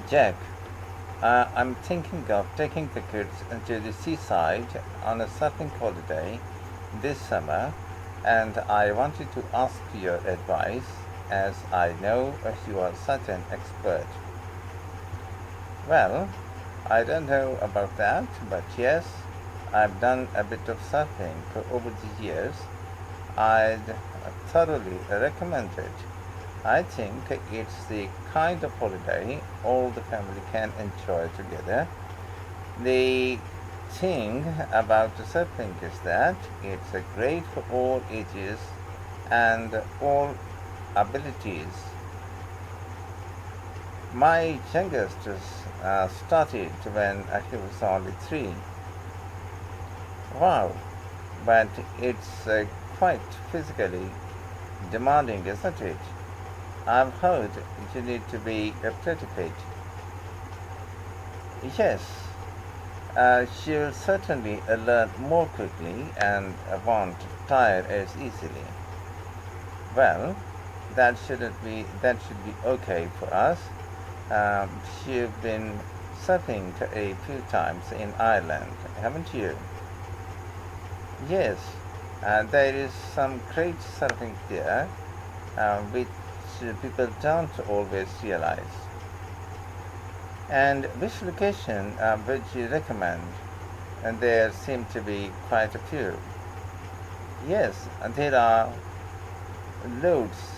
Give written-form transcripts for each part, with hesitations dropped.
Jack, I'm thinking of taking the kids to the seaside on a surfing holiday this summer, and I wanted to ask your advice as I know you are such an expert. Well, I don't know about that, but yes, I've done a bit of surfing over the years. I'd thoroughly recommend it. I think it's the kind of holiday all the family can enjoy together. The thing about surfing is that it's great for all ages and all abilities. My youngest started when he was only 3. Wow, but it's quite physically demanding, isn't it? I've heard you need to be pretty fit. Yes, she'll certainly learn more quickly and won't tire as easily. Well, that should be okay for us. You've been surfing a few times in Ireland, haven't you? Yes, there is some great surfing there, which people don't always realize. And which location would you recommend? And there seem to be quite a few. Yes, there are loads.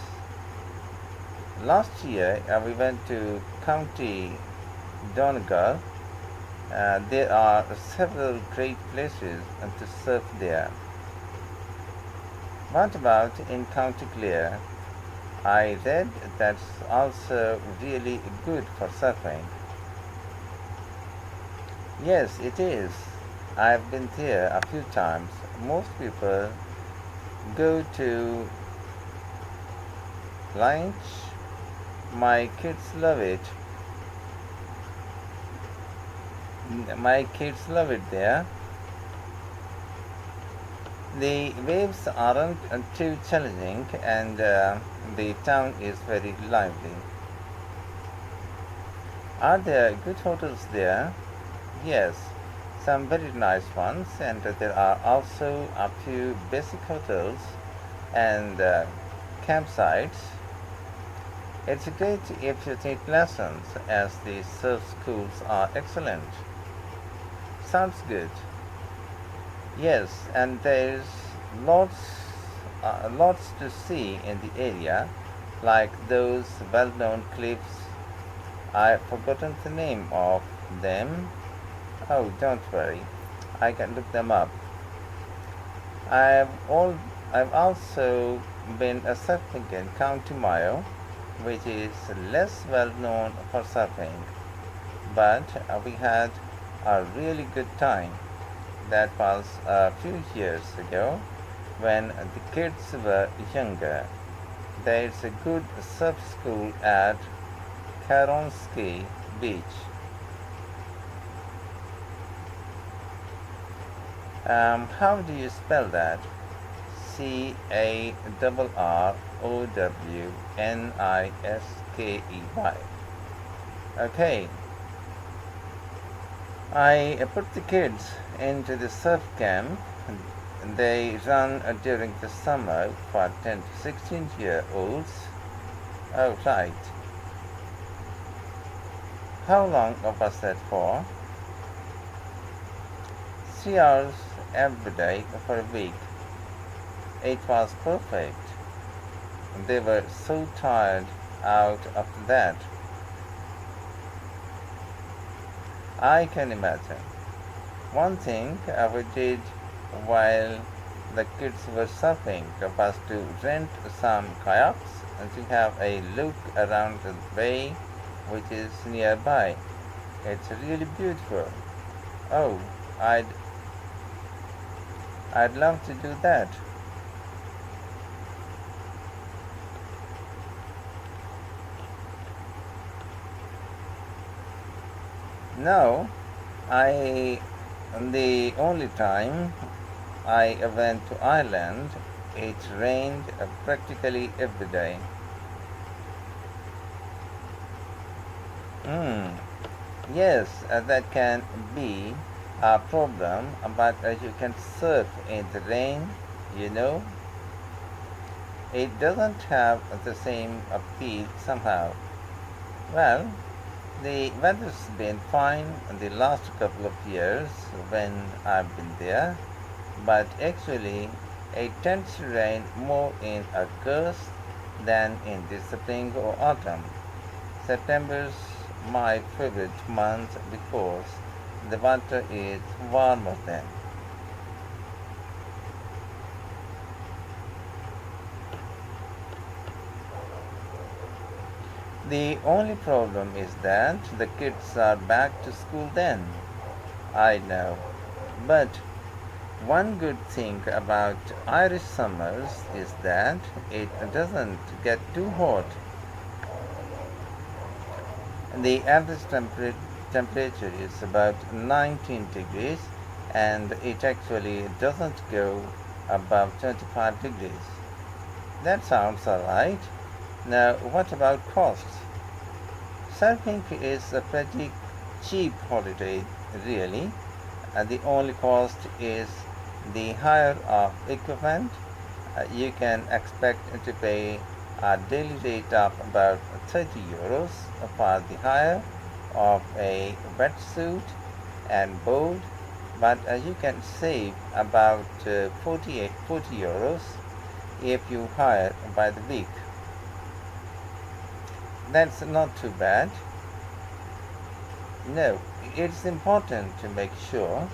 Last year we went to County Donegal. There are several great places to surf there. What about in County Clare? I read that's also really good for surfing. Yes, it is. I've been there a few times. Most people go to lunch. My kids love it. My kids love it there. The waves aren't too challenging, and the town is very lively. Are there good hotels there? Yes, some very nice ones, and there are also a few basic hotels and campsites. It's great if you take lessons, as the surf schools are excellent. Sounds good. Yes, and there's lots to see in the area, like those well-known cliffs. I've forgotten the name of them. Oh, don't worry, I can look them up. I've all I've also been surfing in County Mayo, which is less well known for surfing, but we had a really good time. That was a few years ago when the kids were younger. There's a good surf school at Karonsky Beach. How do you spell that? Carrowniskey. Okay, I put the kids into the surf camp. They run during the summer for 10 to 16-year-olds. Oh, right. How long was that for? 3 hours every day for a week. It was perfect. They were so tired out after that. I can imagine. One thing we did while the kids were surfing was to rent some kayaks and to have a look around the bay which is nearby. It's really beautiful. Oh, I'd I'd love to do that. No, I the only time I went to Ireland, it rained practically every day. Mm, yes, that can be a problem, but you can surf in the rain, you know. It doesn't have the same appeal somehow. Well, the weather's been fine the last couple of years when I've been there, but actually it tends to rain more in August than in the spring or autumn. September's my favorite month because the water is warmer then. The only problem is that the kids are back to school then. I know. But one good thing about Irish summers is that it doesn't get too hot. The average temperature is about 19 degrees and it actually doesn't go above 25 degrees. That sounds alright. Now, what about costs? Surfing is a pretty cheap holiday, really. The only cost is the hire of equipment. You can expect to pay a daily rate of about 30 euros for the hire of a wetsuit and board, but you can save about 40 euros if you hire by the week. That's not too bad. No, it's important to make sure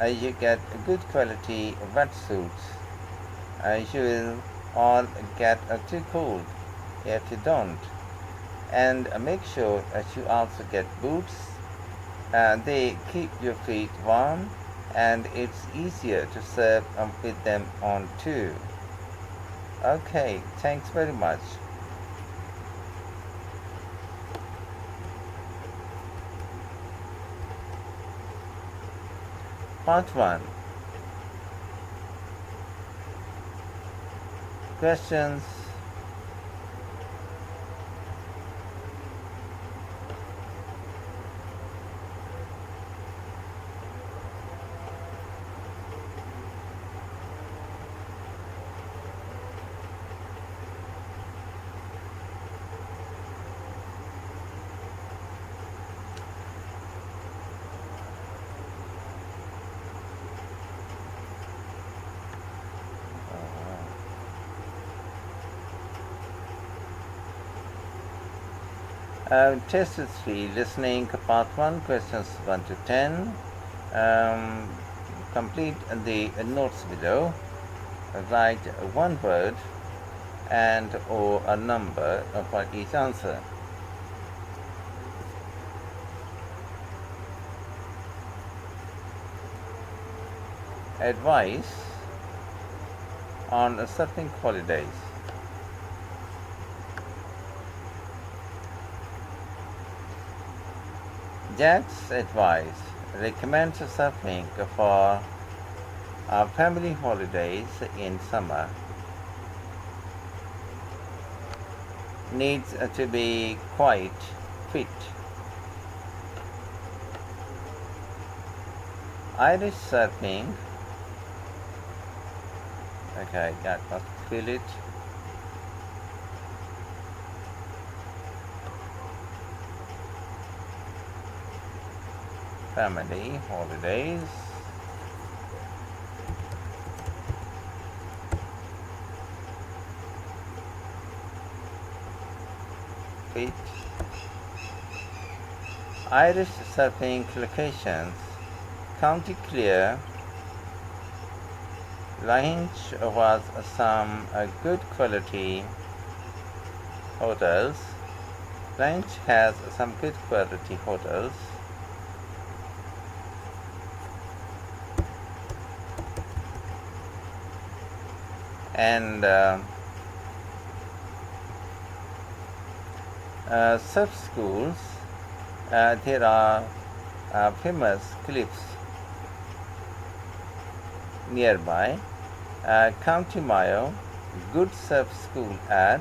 you get good quality wetsuits. You will all get too cold if you don't. And make sure that you also get boots. They keep your feet warm and it's easier to surf with them on too. Okay, thanks very much. Part 1. Questions. Test 3, listening, part 1, questions 1 to 10. Um, Complete the notes below. Write one word and or a number for each answer. Advice on surfing holidays. Jack's advice recommends surfing for family holidays in summer. Needs to be quite fit. Irish surfing. Okay, that must fill it. Family holidays. Fit. Irish surfing locations. County Clare. Lahinch was some good quality hotels. Lahinch has some good quality hotels. And surf schools, there are famous cliffs nearby. County Mayo, good surf school at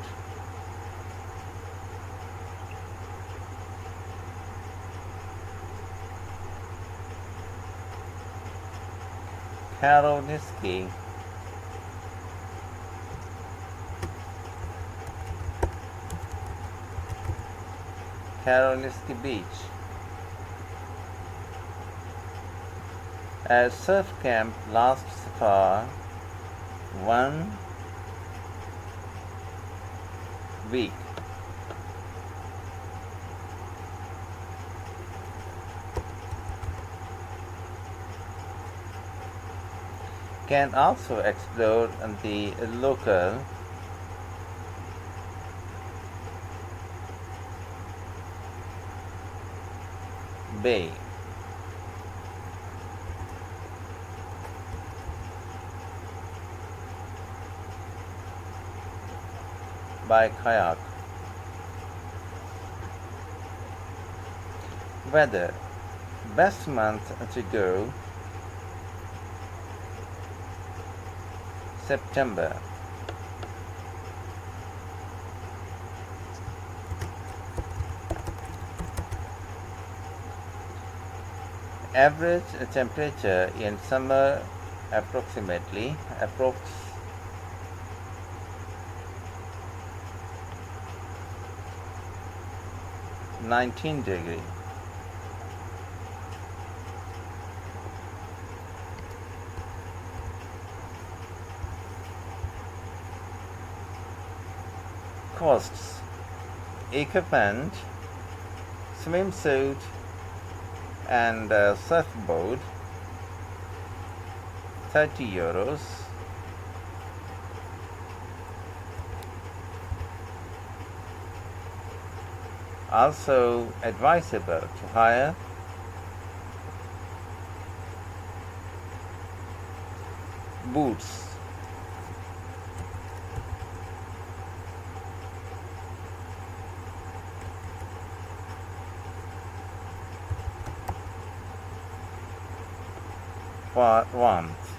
Karolski, Karolski Beach. A surf camp lasts for 1 week. Can also explore the local bay. By kayak. Weather. Best month to go: September. Average temperature in summer approximately 19 degrees. Costs: equipment, swimsuit and surfboard, €30. Also advisable to hire boots. For once.